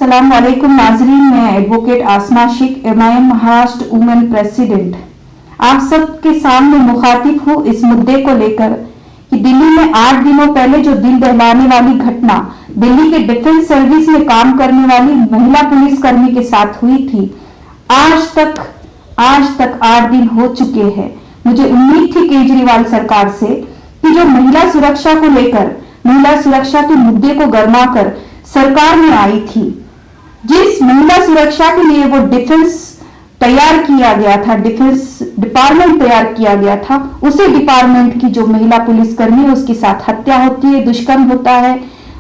अस्सलाम वालेकुम नाजरीन, मैं advocate Asma Shaikh, MIM Maharashtra women president आप सबके सामने मुखातिब हूँ इस मुद्दे को लेकर कि दिल्ली में 8 दिनों पहले जो दिल दहलाने वाली घटना दिल्ली के डिफेंस सर्विस में काम करने वाली महिला पुलिसकर्मी के साथ हुई थी। आज तक 8 दिन हो चुके हैं। मुझे उम्मीद थी केजरीवाल सरकार से कि जो महिला सुरक्षा को लेकर, महिला सुरक्षा के मुद्दे को गरमाकर सरकार में आई थी, जिस महिला सुरक्षा के लिए वो डिफेंस तैयार किया गया था, डिफेंस डिपार्टमेंट तैयार किया गया था, उसी डिपार्टमेंट की जो महिला पुलिसकर्मी है उसके साथ हत्या होती है, दुष्कर्म होता है,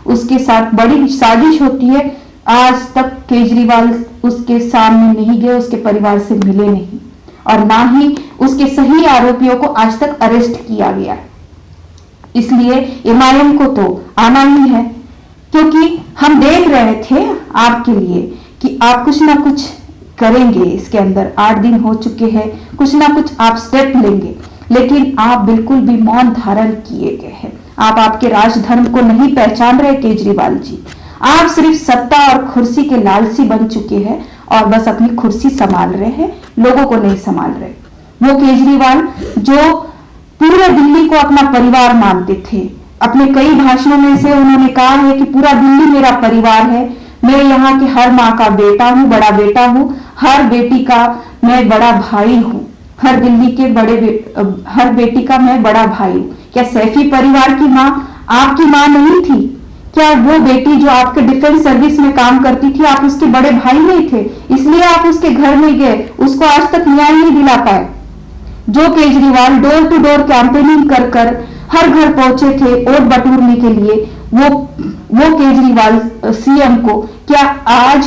उसके साथ बड़ी साजिश होती है। आज तक केजरीवाल उसके सामने नहीं गए, उसके परिवार से मिले नहीं और ना ही उसके सही आरोपियों को आज तक अरेस्ट किया गया। इसलिए एमआईएम को तो आना ही है, क्योंकि हम देख रहे थे आपके लिए कि आप कुछ ना कुछ करेंगे। इसके अंदर 8 दिन हो चुके हैं, कुछ ना कुछ आप स्टेप लेंगे, लेकिन आप बिल्कुल भी मौन धारण किए गए हैं। आप आपके राजधर्म को नहीं पहचान रहे केजरीवाल जी। आप सिर्फ सत्ता और कुर्सी के लालची बन चुके हैं और बस अपनी कुर्सी संभाल रहे हैं, लोगों को नहीं संभाल रहे। वो केजरीवाल जो पूरे दिल्ली को अपना परिवार मानते थे, अपने कई भाषणों में से उन्होंने कहा है कि पूरा दिल्ली मेरा परिवार है, मैं यहाँ के हर माँ का बेटा हूँ, बड़ा बेटा हूँ, हर बेटी का मैं बड़ा भाई हूँ, हर दिल्ली के हर बेटी का मैं बड़ा भाई हूँ। क्या सैफी परिवार की माँ आपकी माँ नहीं थी? क्या वो बेटी जो आपके डिफेंस सर्विस में काम करती थी, आप उसके बड़े भाई नहीं थे? इसलिए आप उसके घर में गए, उसको आज तक न्याय नहीं दिला पाए। जो Kejriwal door to door campaigning कर हर घर पहुंचे थे वोट बटोरने के लिए, वो केजरीवाल सीएम को क्या आज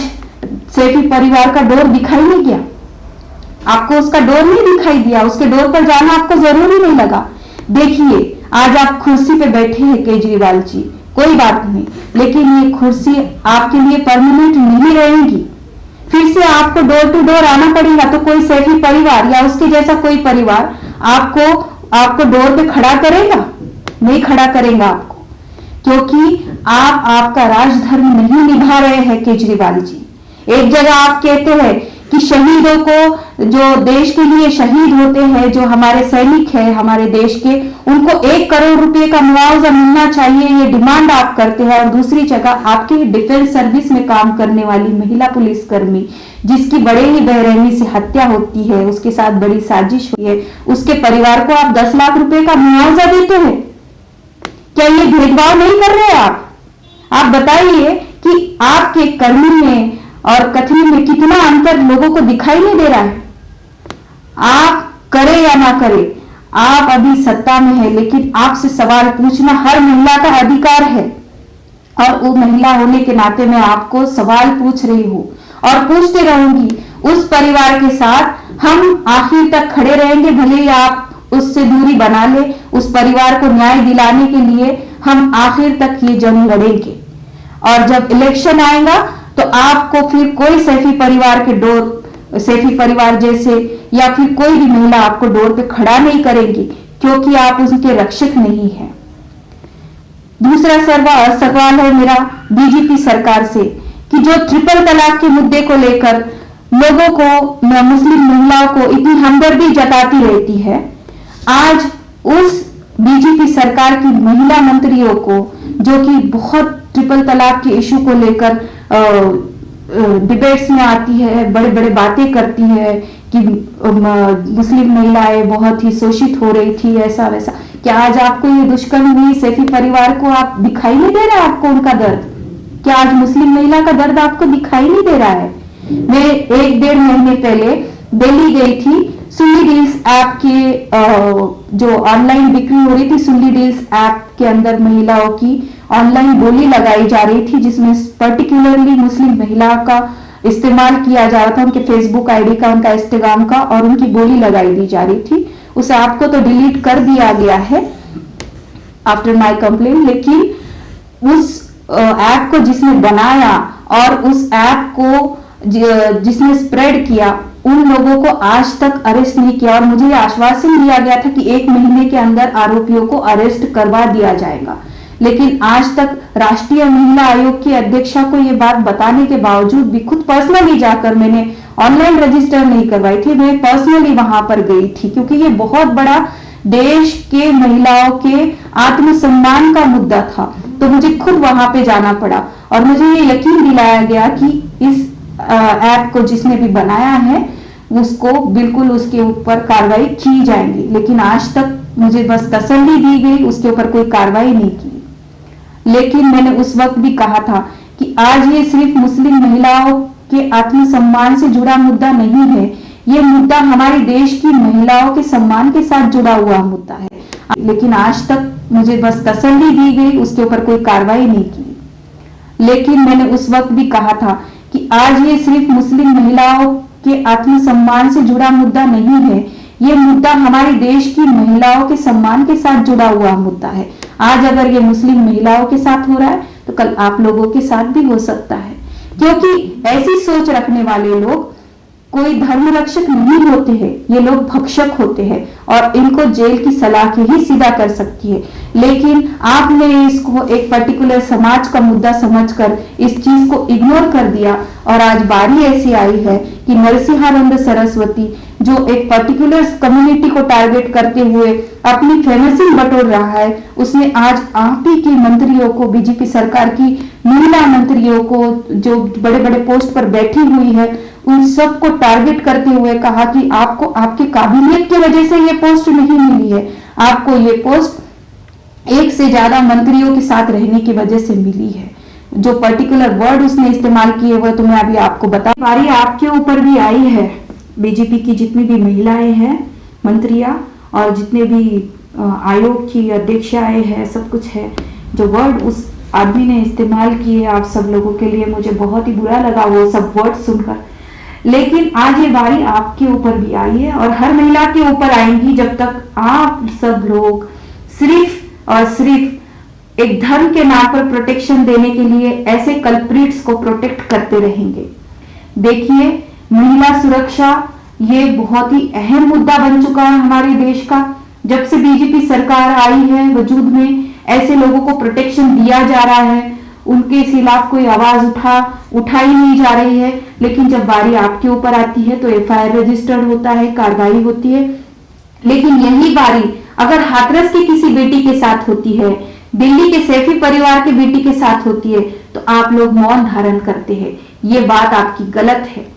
सैफी परिवार का डोर दिखाई नहीं गया? आपको उसका डोर नहीं दिखाई दिया, उसके डोर पर जाना आपको जरूरी नहीं लगा। देखिए, आज आप कुर्सी पे बैठे हैं केजरीवाल जी, कोई बात नहीं, लेकिन ये कुर्सी आपके लिए परमानेंट नहीं रहेगी। फिर से आपको डोर टू डोर आना पड़ेगा, तो कोई सैफी परिवार या उसके जैसा कोई परिवार आपको डोर पे खड़ा करेगा? नहीं खड़ा करेगा आपको, क्योंकि आप आपका राजधर्म नहीं निभा रहे हैं केजरीवाल जी। एक जगह आप कहते हैं कि शहीदों को, जो देश के लिए शहीद होते हैं, जो हमारे सैनिक हैं हमारे देश के, उनको 1 करोड़ रुपए का मुआवजा मिलना चाहिए, ये डिमांड आप करते हैं। और दूसरी जगह आपके डिफेंस सर्विस में काम करने वाली महिला पुलिसकर्मी, जिसकी बड़े ही बेरहमी से हत्या होती है, उसके साथ बड़ी साजिश हुई है, उसके परिवार को आप 10 लाख रुपए का मुआवजा देते हैं। क्या ये भेदभाव नहीं कर रहे आप बताइए कि आपके कर्मी में और कथनी में कितना अंतर लोगों को दिखाई नहीं दे रहा है? आप करे या ना करे, आप अभी सत्ता में है, लेकिन आपसे सवाल पूछना हर महिला का अधिकार है और वो महिला होने के नाते मैं आपको सवाल पूछ रही हूँ और पूछते रहूंगी। उस परिवार के साथ हम आखिर तक खड़े रहेंगे, भले ही आप उससे दूरी बना ले। उस परिवार को न्याय दिलाने के लिए हम आखिर तक ये जंग लड़ेंगे और जब इलेक्शन आएगा तो आपको फिर कोई सैफी परिवार जैसे या फिर कोई भी महिला आपको डोर पे खड़ा नहीं करेगी, क्योंकि आप उसके रक्षक नहीं हैं। दूसरा सवाल है मेरा बीजेपी सरकार से कि जो ट्रिपल तलाक के मुद्दे को लेकर लोगों को, मुस्लिम महिलाओं को इतनी हमदर्दी जताती रहती है, आज उस बीजेपी सरकार की महिला मंत्रियों को, जो कि बहुत ट्रिपल तलाक के इशू को लेकर डिबेट्स में आती है, बड़े बड़े बातें करती है कि मुस्लिम महिलाएं बहुत ही शोषित हो रही थी, ऐसा वैसा, क्या आज आपको ये दुष्कर्म हुई सैफी परिवार को आप दिखाई नहीं दे रहा है? आपको उनका दर्द, क्या आज मुस्लिम महिला का दर्द आपको दिखाई नहीं दे रहा है? मैं 1-1.5 महीने पहले दिल्ली गई थी। सुल्ली डील्स ऐप के जो ऑनलाइन बिक्री हो रही थी, सुल्ली डील्स ऐप के अंदर महिलाओं की ऑनलाइन बोली लगाई जा रही थी, जिसमें पर्टिकुलरली मुस्लिम महिला का इस्तेमाल किया जा रहा था, उनके फेसबुक आईडी का, उनका इंस्टाग्राम का, और उनकी बोली लगाई दी जा रही थी। उस ऐप को तो डिलीट कर दिया गया है आफ्टर माय कंप्लेंट, लेकिन उस ऐप को जिसने बनाया और उस ऐप को जिसने स्प्रेड किया, उन लोगों को आज तक अरेस्ट नहीं किया। और मुझे आश्वासन दिया गया था कि 1 महीने के अंदर आरोपियों को अरेस्ट करवा दिया जाएगा, लेकिन आज तक राष्ट्रीय महिला आयोग की अध्यक्षा को ये बात बताने के बावजूद भी खुद पर्सनली जाकर मैंने ऑनलाइन रजिस्टर नहीं करवाई थी, मैं पर्सनली वहां पर गई थी, क्योंकि ये बहुत बड़ा देश के महिलाओं के आत्मसम्मान का मुद्दा था। तो मुझे खुद वहां पे जाना पड़ा और मुझे ये यकीन दिलाया गया कि इस ऐप को जिसने भी बनाया है उसको बिल्कुल उसके ऊपर कार्रवाई की जाएगी। लेकिन आज तक मुझे बस तसल्ली दी गई, उसके ऊपर कोई कार्रवाई नहीं की। लेकिन मैंने उस वक्त भी कहा था कि आज ये सिर्फ मुस्लिम महिलाओं के आत्मसम्मान से जुड़ा मुद्दा नहीं है, ये मुद्दा हमारे देश की महिलाओं के सम्मान के साथ जुड़ा हुआ मुद्दा है। लेकिन आज तक मुझे बस तसल्ली दी गई, उसके ऊपर कोई कार्रवाई नहीं की। लेकिन मैंने उस वक्त भी कहा था कि आज ये सिर्फ मुस्लिम महिलाओं के आत्मसम्मान से जुड़ा मुद्दा नहीं है, ये मुद्दा हमारे देश की महिलाओं के सम्मान के साथ जुड़ा हुआ मुद्दा है। आज अगर ये मुस्लिम महिलाओं के साथ हो रहा है तो कल आप लोगों के साथ भी हो सकता है, क्योंकि ऐसी सोच रखने वाले लोग कोई धर्म रक्षक नहीं होते हैं, ये लोग भक्षक होते हैं और इनको जेल की सलाखें ही सीधा कर सकती है। लेकिन आपने इसको एक पर्टिकुलर समाज का मुद्दा समझकर इस चीज को इग्नोर कर दिया और आज बारी ऐसी आई है कि नरसिंहानंद सरस्वती जो एक पर्टिकुलर कम्युनिटी को टारगेट करते हुए अपनी फेमसिंग बटोर रहा है, उसने आज आप ही की मंत्रियों को, बीजेपी सरकार की महिला मंत्रियों को जो बड़े बड़े पोस्ट पर बैठी हुई है, उन सबको टारगेट करते हुए कहा कि आपको आपकी काबिलियत की वजह से ये पोस्ट नहीं मिली है, आपको ये पोस्ट एक से ज्यादा मंत्रियों के साथ रहने की वजह से मिली है। जो पर्टिकुलर वर्ड उसने इस्तेमाल किए हुए तो मैं अभी आपको बता पारी आपके ऊपर भी आई है। बीजेपी की जितनी भी महिलाएं हैं मंत्रियां और जितने भी आयोग की अध्यक्षाएं हैं, सब कुछ है, जो वर्ड उस आदमी ने इस्तेमाल किए आप सब लोगों के लिए मुझे बहुत ही बुरा लगा वो सब वर्ड सुनकर। लेकिन आज ये बारी आपके ऊपर भी आई है और हर महिला के ऊपर आएंगी जब तक आप सब लोग सिर्फ और सिर्फ एक धर्म के नाम पर प्रोटेक्शन देने के लिए ऐसे कल्प्रिट्स को प्रोटेक्ट करते रहेंगे। देखिए, महिला सुरक्षा ये बहुत ही अहम मुद्दा बन चुका है हमारे देश का। जब से बीजेपी सरकार आई है वजूद में, ऐसे लोगों को प्रोटेक्शन दिया जा रहा है, उनके खिलाफ कोई आवाज उठाई नहीं जा रही है। लेकिन जब बारी आपके ऊपर आती है तो एफआईआर रजिस्टर्ड होता है, कार्रवाई होती है। लेकिन यही बारी अगर हाथरस की किसी बेटी के साथ होती है, दिल्ली के सैफी परिवार की बेटी के साथ होती है, तो आप लोग मौन धारण करते हैं। ये बात आपकी गलत है।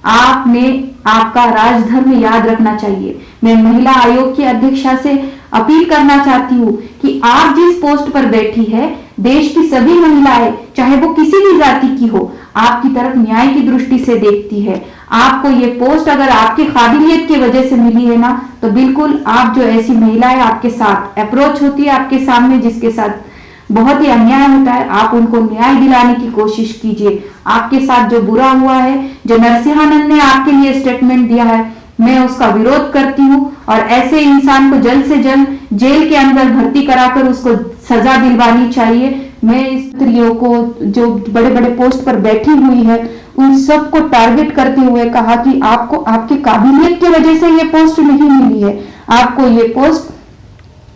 आपने आपका राजधर्म याद रखना चाहिए। मैं महिला आयोग की अध्यक्षा से अपील करना चाहती हूँ कि आप जिस पोस्ट पर बैठी है, देश की सभी महिलाएं, चाहे वो किसी भी जाति की हो, आपकी तरफ न्याय की दृष्टि से देखती है। आपको ये पोस्ट अगर आपकी काबिलियत की वजह से मिली है ना, तो बिल्कुल आप जो ऐसी महिलाएं आपके साथ अप्रोच होती है, आपके सामने जिसके साथ बहुत ही अन्याय होता है, आप उनको न्याय दिलाने की कोशिश कीजिए। आपके साथ जो बुरा हुआ है, जो नरसिंहानंद ने आपके लिए स्टेटमेंट दिया है, मैं उसका विरोध करती हूँ और ऐसे इंसान को जल्द से जल्द जेल के अंदर भर्ती कराकर उसको सजा दिलवानी चाहिए। मैं स्त्रियों को जो बड़े बड़े पोस्ट पर बैठी हुई है, उन सबको टारगेट करते हुए कहा कि आपको आपकी काबिलियत की वजह से ये पोस्ट नहीं मिली है, आपको ये पोस्ट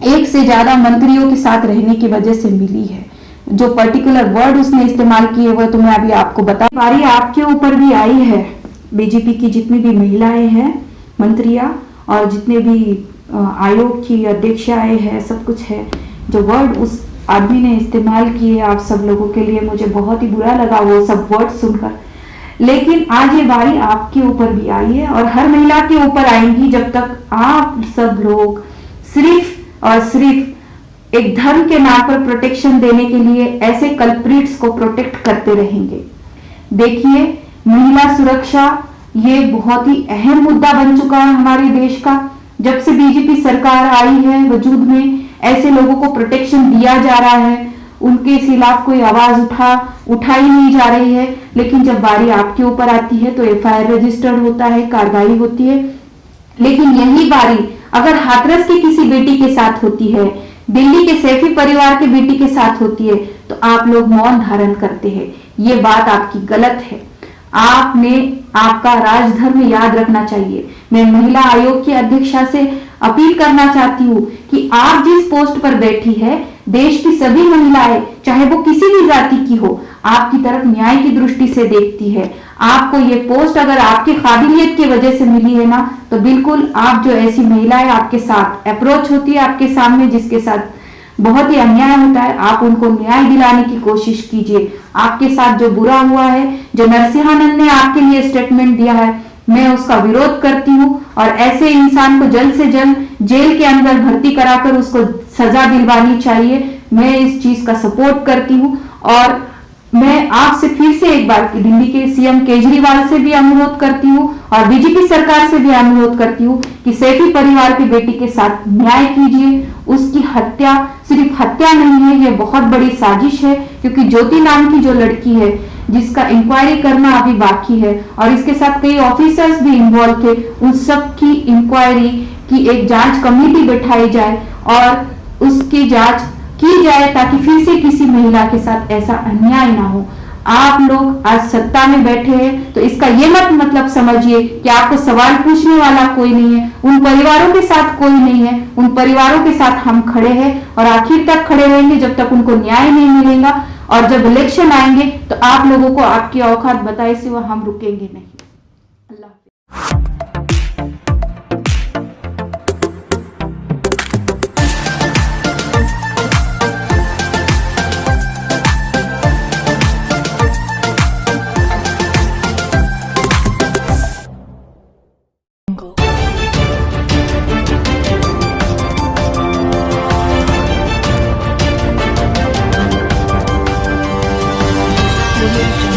एक से ज्यादा मंत्रियों के साथ रहने की वजह से मिली है। जो पर्टिकुलर वर्ड उसने इस्तेमाल किए हुए तो मैं अभी आपको बता पारी आपके ऊपर भी आई है। बीजेपी की जितनी भी महिलाएं हैं मंत्रियां और जितने भी आयोग की अध्यक्षाएं हैं, सब कुछ है, जो वर्ड उस आदमी ने इस्तेमाल किए आप सब लोगों के लिए मुझे बहुत ही बुरा लगा वो सब वर्ड सुनकर। लेकिन आज ये बारी आपके ऊपर भी आई है और हर महिला के ऊपर आएंगी जब तक आप सब लोग सिर्फ और सिर्फ एक धर्म के नाम पर प्रोटेक्शन देने के लिए ऐसे कल्प्रिट्स को प्रोटेक्ट करते रहेंगे। देखिए, महिला सुरक्षा ये बहुत ही अहम मुद्दा बन चुका है हमारे देश का। जब से बीजेपी सरकार आई है वजूद में, ऐसे लोगों को प्रोटेक्शन दिया जा रहा है, उनके खिलाफ कोई आवाज उठाई नहीं जा रही है। लेकिन जब बारी आपके ऊपर आती है तो एफआईआर रजिस्टर्ड होता है, कार्रवाई होती है। लेकिन यही बारी अगर हाथरस की किसी बेटी के साथ होती है, दिल्ली के सैफी परिवार की बेटी के साथ होती है, तो आप लोग मौन धारण करते हैं। ये बात आपकी गलत है। आपने आपका राजधर्म याद रखना चाहिए। मैं महिला आयोग की अध्यक्षा से अपील करना चाहती हूँ कि आप जिस पोस्ट पर बैठी है, देश की सभी महिलाएं, चाहे वो किसी भी जाति की हो, आपकी तरफ न्याय की दृष्टि से देखती है। आपको ये पोस्ट अगर आपकी काबिलियत की वजह से मिली है ना, तो बिल्कुल आप जो ऐसी महिलाएं आपके साथ अप्रोच होती है, आपके सामने जिसके साथ बहुत ही अन्याय होता है, आप उनको न्याय दिलाने की कोशिश कीजिए। आपके साथ जो बुरा हुआ है, जो नरसिंहानंद ने आपके लिए स्टेटमेंट दिया है, मैं उसका विरोध करती हूँ और ऐसे इंसान को जल्द से जल्द जेल के अंदर भर्ती कराकर उसको सजा दिलवानी चाहिए। मैं इस चीज का सपोर्ट करती हूँ और मैं आपसे फिर से एक बार दिल्ली के सीएम केजरीवाल से भी अनुरोध करती हूँ और बीजेपी सरकार से भी अनुरोध करती हूँ कि सैफी परिवार की बेटी के साथ न्याय कीजिए। उसकी हत्या सिर्फ हत्या नहीं है, ये बहुत बड़ी साजिश है, क्योंकि ज्योति नाम की जो लड़की है जिसका इंक्वायरी करना अभी बाकी है और इसके साथ कई ऑफिसर्स भी इन्वॉल्व थे, उन सब की इंक्वायरी की एक जांच कमेटी बैठाई जाए और उसकी जांच की जाए ताकि फिर से किसी महिला के साथ ऐसा अन्याय ना हो। आप लोग आज सत्ता में बैठे हैं तो इसका ये मत मतलब समझिए कि आपको सवाल पूछने वाला कोई नहीं है। उन परिवारों के साथ कोई नहीं है, उन परिवारों के साथ हम खड़े हैं और आखिर तक खड़े रहेंगे जब तक उनको न्याय नहीं मिलेगा। और जब इलेक्शन आएंगे तो आप लोगों को आपकी औकात बताए सिवा हम रुकेंगे नहीं। अल्लाह। Religion.